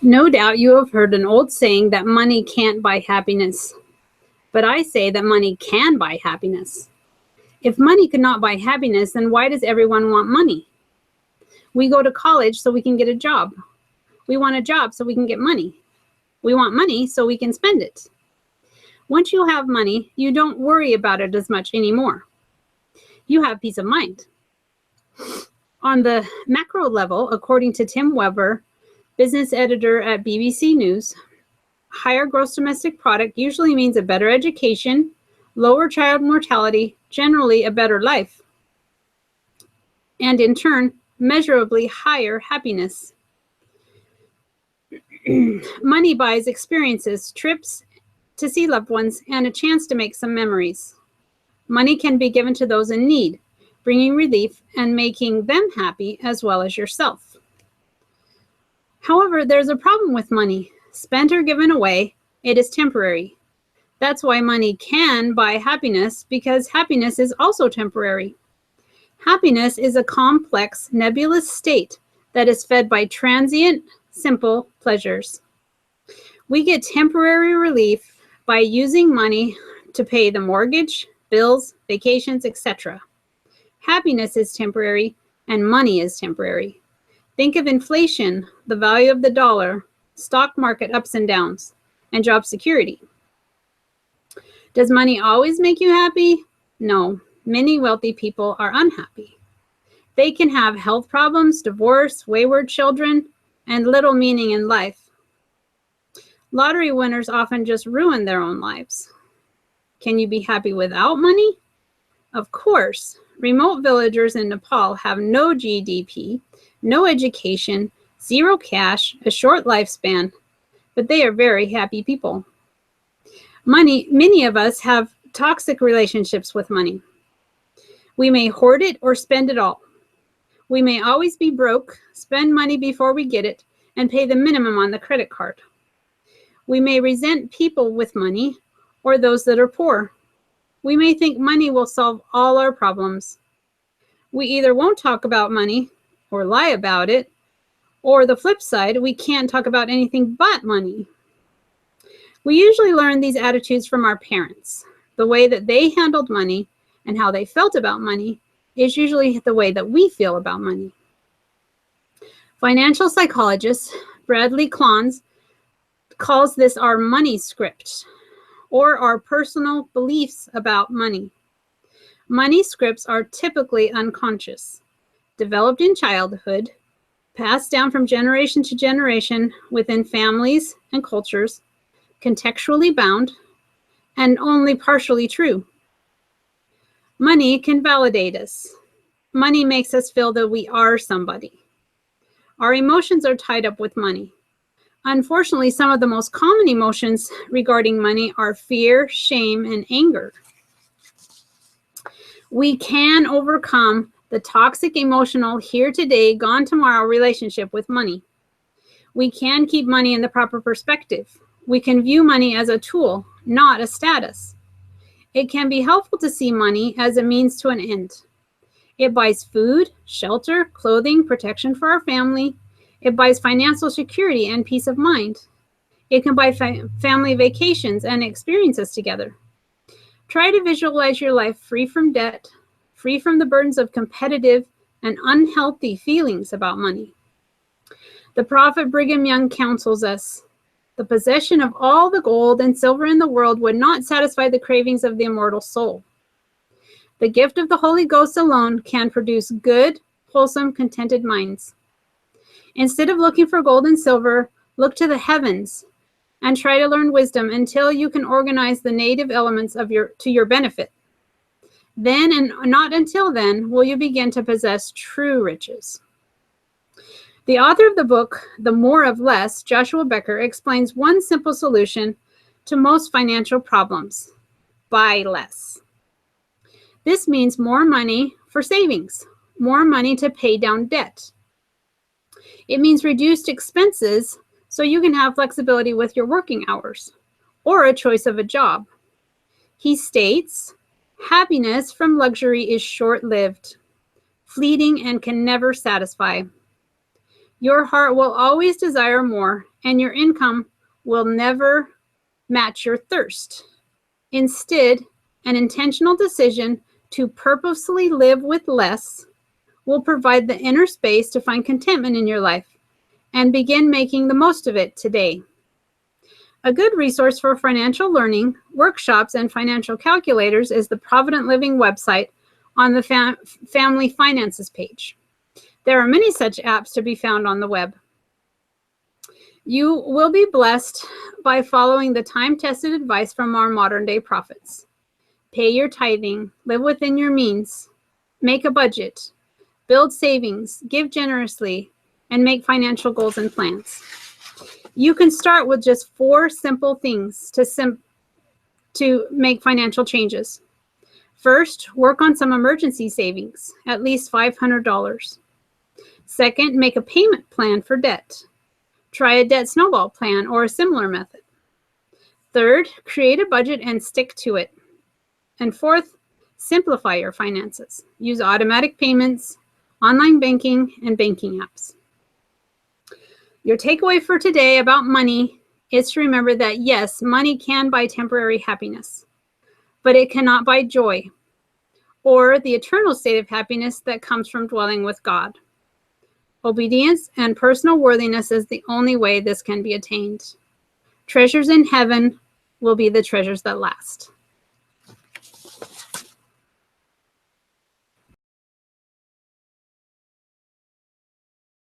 No doubt you have heard an old saying that money can't buy happiness. But I say that money can buy happiness. If money could not buy happiness, then why does everyone want money? We go to college so we can get a job. We want a job so we can get money. We want money so we can spend it. Once you have money, you don't worry about it as much anymore. You have peace of mind. On the macro level, according to Tim Weber, business editor at BBC News, higher gross domestic product usually means a better education, lower child mortality, generally a better life, and in turn, measurably higher happiness. Money buys experiences, trips to see loved ones, and a chance to make some memories. Money can be given to those in need, bringing relief and making them happy as well as yourself. However, there's a problem with money. Spent or given away, it is temporary. That's why money can buy happiness, because happiness is also temporary. Happiness is a complex, nebulous state that is fed by transient, simple pleasures. We get temporary relief by using money to pay the mortgage, bills, vacations, etc. Happiness is temporary, and money is temporary. Think of inflation, the value of the dollar, stock market ups and downs, and job security. Does money always make you happy? No. Many wealthy people are unhappy. They can have health problems, divorce, wayward children, and little meaning in life. Lottery winners often just ruin their own lives. Can you be happy without money? Of course. Remote villagers in Nepal have no GDP, no education, zero cash, a short lifespan, but they are very happy people. Many of us have toxic relationships with money. We may hoard it or spend it all. We may always be broke, spend money before we get it, and pay the minimum on the credit card. We may resent people with money or those that are poor. We may think money will solve all our problems. We either won't talk about money or lie about it, or the flip side, we can't talk about anything but money. We usually learn these attitudes from our parents. The way that they handled money and how they felt about money is usually the way that we feel about money. Financial psychologist Bradley Clons calls this our money script, or our personal beliefs about money. Money scripts are typically unconscious, developed in childhood, passed down from generation to generation within families and cultures, contextually bound, and only partially true. Money can validate us. Money makes us feel that we are somebody. Our emotions are tied up with money. Unfortunately, some of the most common emotions regarding money are fear, shame, and anger. We can overcome the toxic emotional here today, gone tomorrow relationship with money. We can keep money in the proper perspective. We can view money as a tool, not a status. It can be helpful to see money as a means to an end. It buys food, shelter, clothing, protection for our family. It buys financial security and peace of mind. It can buy family vacations and experiences together. Try to visualize your life free from debt, free from the burdens of competitive and unhealthy feelings about money. The prophet Brigham Young counsels us, the possession of all the gold and silver in the world would not satisfy the cravings of the immortal soul. The gift of the Holy Ghost alone can produce good, wholesome, contented minds. Instead of looking for gold and silver, look to the heavens and try to learn wisdom until you can organize the native elements to your benefit. Then, and not until then, will you begin to possess true riches. The author of the book, The More of Less, Joshua Becker, explains one simple solution to most financial problems: buy less. This means more money for savings, more money to pay down debt. It means reduced expenses so you can have flexibility with your working hours or a choice of a job. He states, happiness from luxury is short-lived, fleeting, and can never satisfy. Your heart will always desire more, and your income will never match your thirst. Instead, an intentional decision to purposely live with less will provide the inner space to find contentment in your life and begin making the most of it today. A good resource for financial learning, workshops, and financial calculators is the Provident Living website on the Family Finances page. There are many such apps to be found on the web. You will be blessed by following the time-tested advice from our modern-day prophets. Pay your tithing, live within your means, make a budget, build savings, give generously, and make financial goals and plans. You can start with just 4 simple things to make financial changes. First, work on some emergency savings, at least $500. Second, make a payment plan for debt. Try a debt snowball plan or a similar method. Third, create a budget and stick to it. And fourth, simplify your finances. Use automatic payments, online banking, and banking apps. Your takeaway for today about money is to remember that yes, money can buy temporary happiness, but it cannot buy joy or the eternal state of happiness that comes from dwelling with God. Obedience and personal worthiness is the only way this can be attained. Treasures in heaven will be the treasures that last.